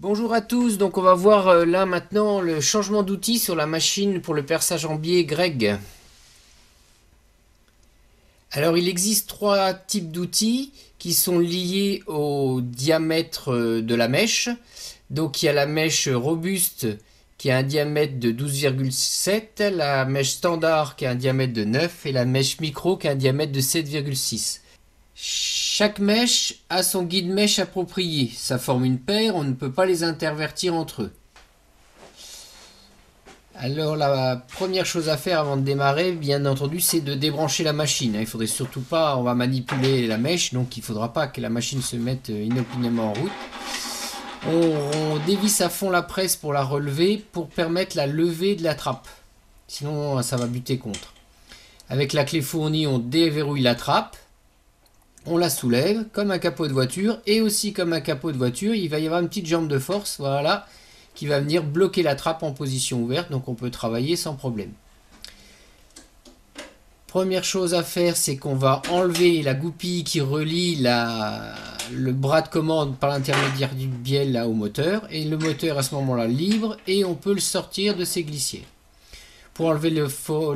Bonjour à tous, donc on va voir là maintenant le changement d'outil sur la machine pour le perçage en biais Greg. Alors il existe trois types d'outils qui sont liés au diamètre de la mèche. Donc il y a la mèche robuste qui a un diamètre de 12,7, la mèche standard qui a un diamètre de 9 et la mèche micro qui a un diamètre de 7,6. Chaque mèche a son guide mèche approprié. Ça forme une paire, on ne peut pas les intervertir entre eux. Alors la première chose à faire avant de démarrer, bien entendu, c'est de débrancher la machine. Il faudrait surtout pas, on va manipuler la mèche, donc il ne faudra pas que la machine se mette inopinément en route. On dévisse à fond la presse pour la relever, pour permettre la levée de la trappe. Sinon, ça va buter contre. Avec la clé fournie, on déverrouille la trappe. On la soulève comme un capot de voiture, et aussi comme un capot de voiture, il va y avoir une petite jambe de force, voilà, qui va venir bloquer la trappe en position ouverte, donc on peut travailler sans problème. Première chose à faire, c'est qu'on va enlever la goupille qui relie le bras de commande par l'intermédiaire du bielle là au moteur, et le moteur à ce moment-là libre, et on peut le sortir de ses glissières. Pour enlever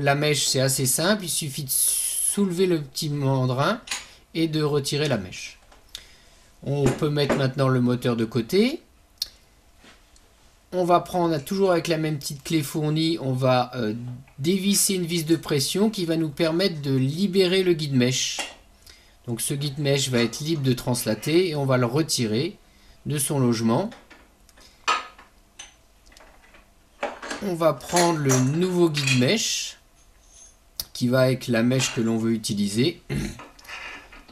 la mèche, c'est assez simple, il suffit de soulever le petit mandrin et de retirer la mèche. On peut mettre maintenant le moteur de côté. On va prendre, toujours avec la même petite clé fournie, on va dévisser une vis de pression qui va nous permettre de libérer le guide mèche. Donc ce guide mèche va être libre de translater et on va le retirer de son logement. On va prendre le nouveau guide mèche qui va avec la mèche que l'on veut utiliser.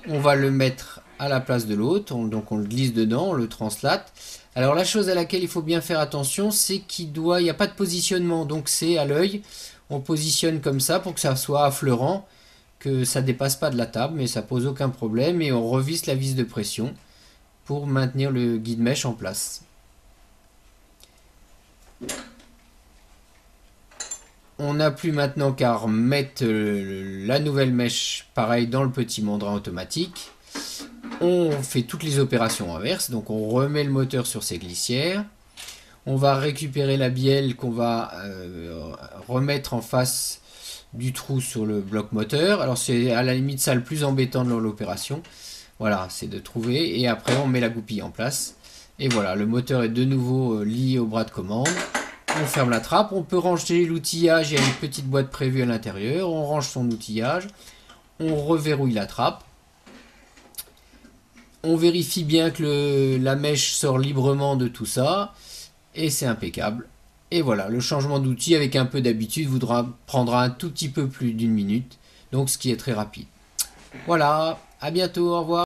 On va le mettre à la place de l'autre, donc on le glisse dedans, on le translate. Alors la chose à laquelle il faut bien faire attention, c'est qu'il n'y a pas de positionnement, donc c'est à l'œil. On positionne comme ça pour que ça soit affleurant, que ça ne dépasse pas de la table, mais ça pose aucun problème. Et on revisse la vis de pression pour maintenir le guide mèche en place. On n'a plus maintenant qu'à remettre la nouvelle mèche, pareil, dans le petit mandrin automatique. On fait toutes les opérations inverses, donc on remet le moteur sur ses glissières. On va récupérer la bielle qu'on va remettre en face du trou sur le bloc moteur. Alors c'est à la limite ça le plus embêtant de l'opération. Voilà, c'est de trouver, et après on met la goupille en place. Et voilà, le moteur est de nouveau lié au bras de commande. On ferme la trappe, on peut ranger l'outillage, il y a une petite boîte prévue à l'intérieur, on range son outillage, on reverrouille la trappe, on vérifie bien que la mèche sort librement de tout ça, et c'est impeccable. Et voilà, le changement d'outil avec un peu d'habitude vous prendra un tout petit peu plus d'une minute, donc ce qui est très rapide. Voilà, à bientôt, au revoir.